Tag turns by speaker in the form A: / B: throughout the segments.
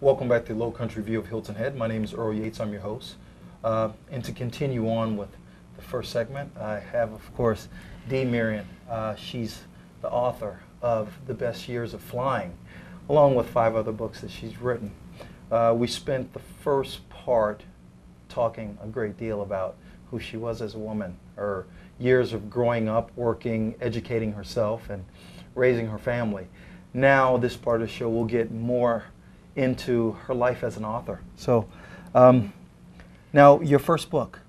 A: Welcome back to Lowcountry View of Hilton Head. My name is Earl Yates. I'm your host. And to continue on with the first segment, I have, of course, Dee Merian. She's the author of The Best Years of Flying, along with 5 other books that she's written. We spent the first part talking a great deal about who she was as a woman, her years of growing up, working, educating herself, and raising her family. Now, this part of the show will get more into her life as an author. So, now your first book,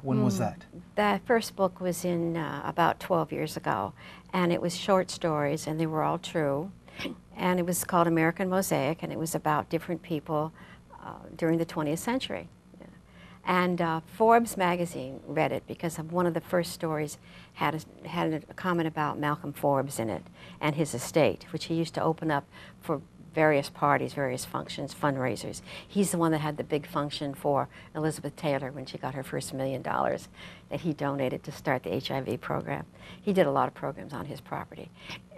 A: when was that?
B: That first book was in about 12 years ago, and it was short stories, and they were all true. And it was called American Mosaic, and it was about different people during the 20th century. And Forbes magazine read it because of one of the first stories had a comment about Malcolm Forbes in it and his estate, which he used to open up for various parties, various functions, fundraisers. He's the one that had the big function for Elizabeth Taylor when she got her first $1 million that he donated to start the HIV program. He did a lot of programs on his property.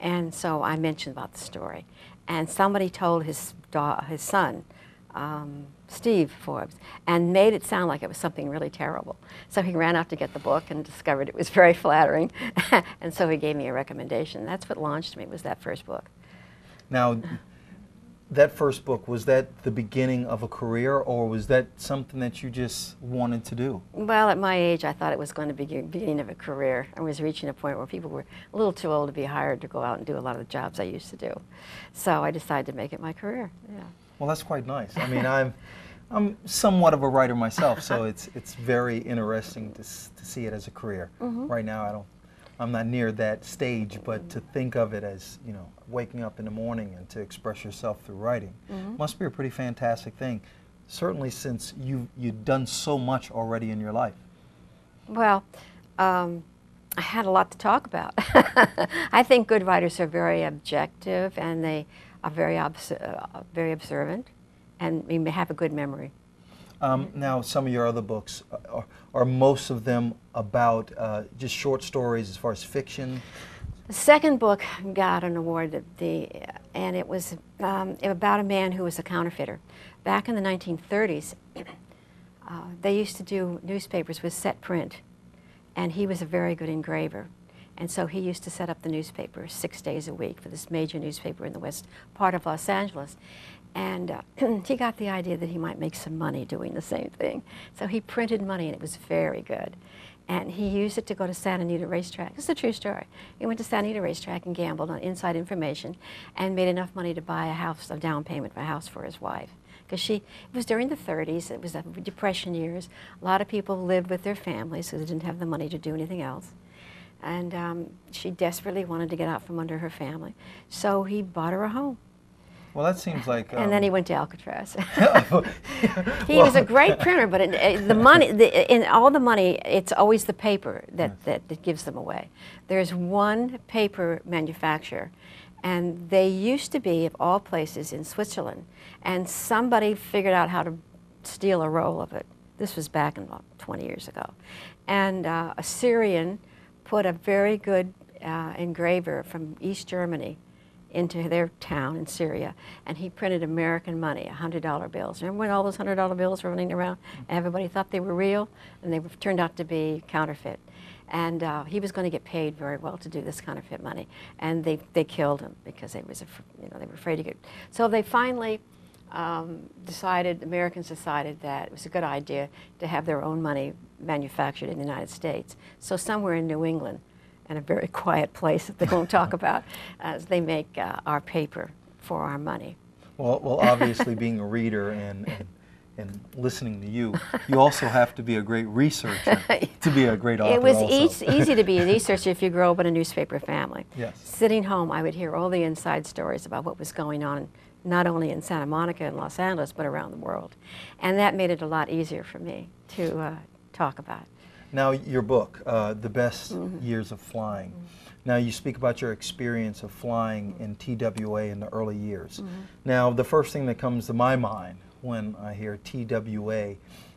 B: And so I mentioned about the story. And somebody told his son, Steve Forbes, and made it sound like it was something really terrible. So he ran out to get the book and discovered it was very flattering. And so he gave me a recommendation. That's what launched me, was that first book.
A: Now, that first book, was that the beginning of a career, or was that something that you just wanted to do?
B: Well, at my age, I thought it was going to be the beginning of a career. I was reaching a point where people were a little too old to be hired to go out and do a lot of the jobs I used to do. So I decided to make it my career. Yeah. Well,
A: that's quite nice. I mean, I'm somewhat of a writer myself, so it's very interesting to see it as a career. Right now, I'm not near that stage, but to think of it as, you know, waking up in the morning and to express yourself through writing must be a pretty fantastic thing, certainly since you've done so much already in your life.
B: Well, I had a lot to talk about. I think good writers are very objective, and they are very observant, and we may have a good memory.
A: Now, some of your other books, are most of them about just short stories as far as fiction?
B: The second book got an award, and it was about a man who was a counterfeiter. Back in the 1930s, they used to do newspapers with set print, and he was a very good engraver. And so he used to set up the newspaper 6 days a week for this major newspaper in the west part of Los Angeles. And he got the idea that he might make some money doing the same thing. So he printed money, and it was very good. And he used it to go to Santa Anita Racetrack. It's a true story. He went to Santa Anita Racetrack and gambled on inside information and made enough money to buy a house, a down payment for a house for his wife. Because it was during the 30s, it was the Depression years. A lot of people lived with their families because they didn't have the money to do anything else. And she desperately wanted to get out from under her family. So he bought her a home.
A: Well, that seems like...
B: and then he went to Alcatraz. He was a great printer, but the money, in all the money, it's always the paper that gives them away. There's one paper manufacturer, and they used to be, of all places, in Switzerland, and somebody figured out how to steal a roll of it. This was back in about 20 years ago. And a Syrian put a very good engraver from East Germany into their town in Syria, and he printed American money, $100 bills. Remember when all those $100 bills were running around? Everybody thought they were real, and they turned out to be counterfeit. And he was going to get paid very well to do this counterfeit money, and they killed him because they were afraid to get. So they finally Americans decided that it was a good idea to have their own money manufactured in the United States. So somewhere in New England, and a very quiet place that they won't talk about, as they make our paper for our money.
A: Well, obviously, being a reader and listening to you also have to be a great researcher to be a great author.
B: It was easy to be a researcher if you grow up in a newspaper family.
A: Yes.
B: Sitting home, I would hear all the inside stories about what was going on, not only in Santa Monica and Los Angeles, but around the world. And that made it a lot easier for me to talk about.
A: Now, your book, The Best Years of Flying. Now, you speak about your experience of flying in TWA in the early years. Now, the first thing that comes to my mind when I hear TWA,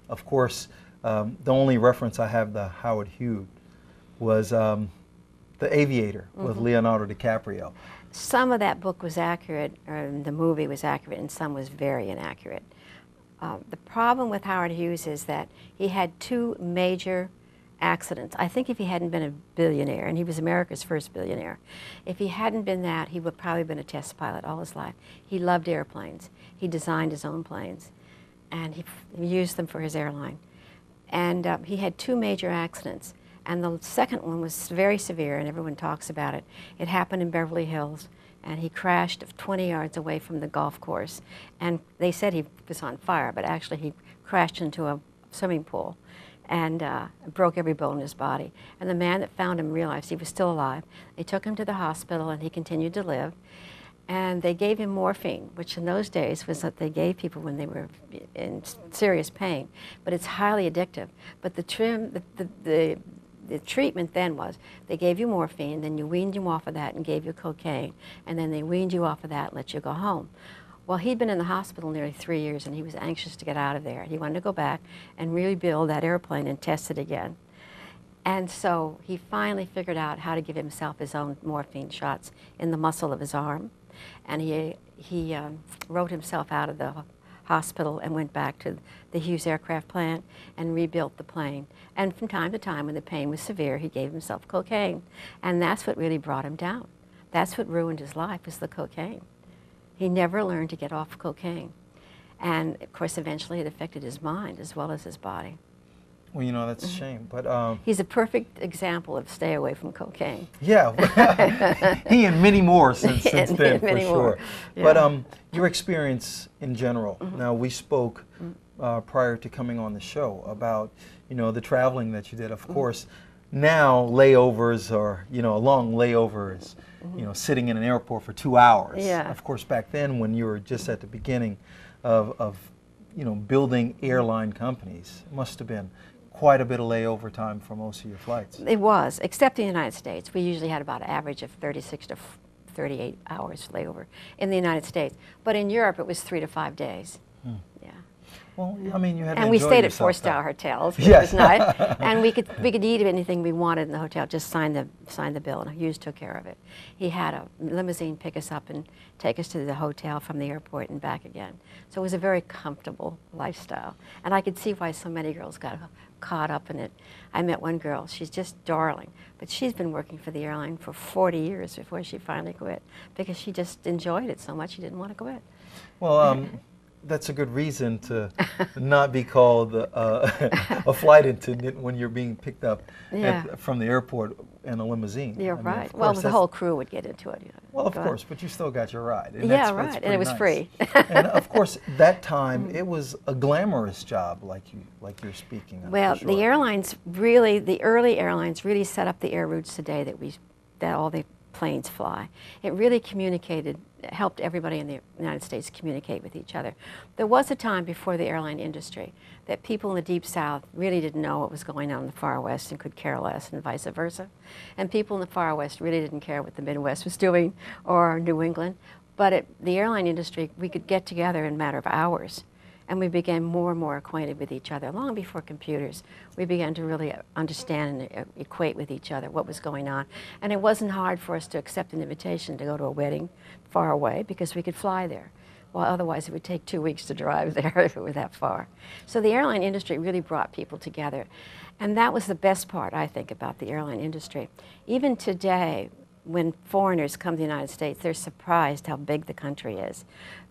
A: of course, the only reference I have to Howard Hughes was The Aviator with Leonardo DiCaprio.
B: some of that book was accurate, or the movie was accurate, and some was very inaccurate. The problem with Howard Hughes is that he had two major accidents. I think if he hadn't been a billionaire, and he was America's first billionaire, if he hadn't been that, he would probably been a test pilot all his life. He loved airplanes. He designed his own planes, and he used them for his airline. And he had two major accidents, and the second one was very severe, and everyone talks about it. It happened in Beverly Hills, and he crashed 20 yards away from the golf course. And they said he was on fire, but actually he crashed into a swimming pool and broke every bone in his body. And the man that found him realized he was still alive. They took him to the hospital, and he continued to live. And they gave him morphine, which in those days was what they gave people when they were in serious pain. But it's highly addictive. But the treatment then was they gave you morphine, then you weaned you off of that and gave you cocaine, and then they weaned you off of that and let you go home. Well, he'd been in the hospital nearly 3 years, and he was anxious to get out of there. He wanted to go back and rebuild that airplane and test it again. And so he finally figured out how to give himself his own morphine shots in the muscle of his arm. And he wrote himself out of the hospital and went back to the Hughes aircraft plant and rebuilt the plane. And from time to time, when the pain was severe, he gave himself cocaine. And that's what really brought him down. That's what ruined his life, was the cocaine. He never learned to get off cocaine. And of course, eventually it affected his mind as well as his body.
A: Well, you know, that's a shame, but...
B: He's a perfect example of stay away from cocaine.
A: Yeah, he and many more since then, for sure.
B: Yeah.
A: But your experience in general, now we spoke prior to coming on the show about, you know, the traveling that you did. Of course, now layovers are, you know, a long layover is, you know, sitting in an airport for 2 hours.
B: Yeah.
A: Of course, back then when you were just at the beginning of you know, building airline companies, it must have been quite a bit of layover time for most of your flights.
B: It was, except in the United States. We usually had about an average of 36 to 38 hours layover in the United States. But in Europe, it was 3 to 5 days. Yeah.
A: Well, I mean, you had to
B: And we
A: enjoy
B: stayed at
A: yourself,
B: 4-star hotels, which
A: Yes.
B: was nice. And we could eat anything we wanted in the hotel, just sign the bill, and Hughes took care of it. He had a limousine pick us up and take us to the hotel from the airport and back again. So it was a very comfortable lifestyle. And I could see why so many girls got caught up in it. I met one girl, she's just darling, but she's been working for the airline for 40 years before she finally quit, because she just enjoyed it so much she didn't want to quit.
A: Well, that's a good reason to not be called a flight attendant when you're being picked up from the airport in a limousine.
B: You're
A: I mean,
B: right.
A: of
B: Well,
A: course,
B: the whole crew would get into it. You know.
A: Well, of course, but you still got your ride. And
B: Yeah,
A: that's
B: right, and it was
A: nice.
B: free.
A: And of course, that time it was a glamorous job, like you're speaking of.
B: Well,
A: for sure.
B: the airlines really, the early airlines really set up the air routes today that all the planes fly. It really helped everybody in the United States communicate with each other. There was a time before the airline industry that people in the Deep South really didn't know what was going on in the Far West and could care less, and vice versa. And people in the Far West really didn't care what the Midwest was doing or New England. But the airline industry, we could get together in a matter of hours. And we began more and more acquainted with each other. Long before computers, we began to really understand and equate with each other what was going on. And it wasn't hard for us to accept an invitation to go to a wedding far away, because we could fly there. Well, otherwise it would take 2 weeks to drive there if it were that far. So the airline industry really brought people together. And that was the best part, I think, about the airline industry. Even today, when foreigners come to the United States, they're surprised how big the country is,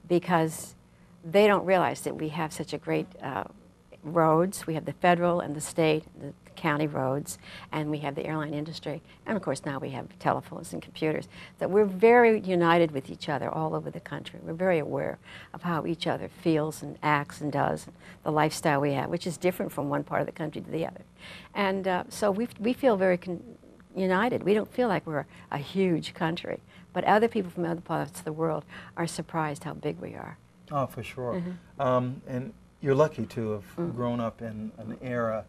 B: because they don't realize that we have such a great roads. We have the federal and the state, the county roads, and we have the airline industry. And of course now we have telephones and computers. That we're very united with each other all over the country. We're very aware of how each other feels and acts and does, the lifestyle we have, which is different from one part of the country to the other. And so we feel very united. We don't feel like we're a huge country, but other people from other parts of the world are surprised how big we are.
A: Oh, for sure. And you're lucky to have grown up in an era,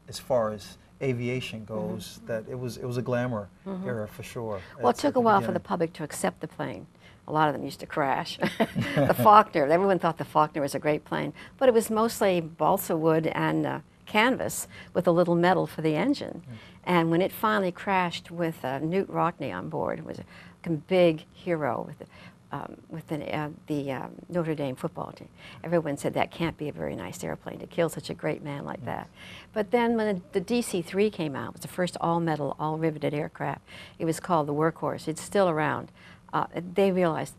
A: as far as aviation goes, that it was a glamour era for sure.
B: Well, it took a while for the public to accept the plane. A lot of them used to crash. The Faulkner, everyone thought the Faulkner was a great plane, but it was mostly balsa wood and canvas with a little metal for the engine. And when it finally crashed with Newt Rockne on board, who was a big hero with the Notre Dame football team, everyone said that can't be a very nice airplane to kill such a great man like that. But then when the DC-3 came out, it was the first all-metal, all-riveted aircraft. It was called the Workhorse. It's still around. They realized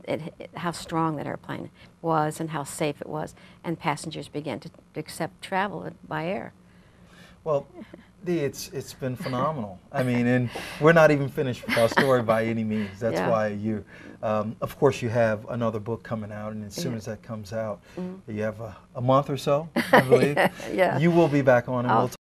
B: how strong that airplane was and how safe it was, and passengers began to accept travel by air.
A: Well, Dee, it's been phenomenal. I mean, and we're not even finished with our story by any means. That's why you, of course, you have another book coming out, and as soon as that comes out, you have a month or so, I believe. You will be back on, and we'll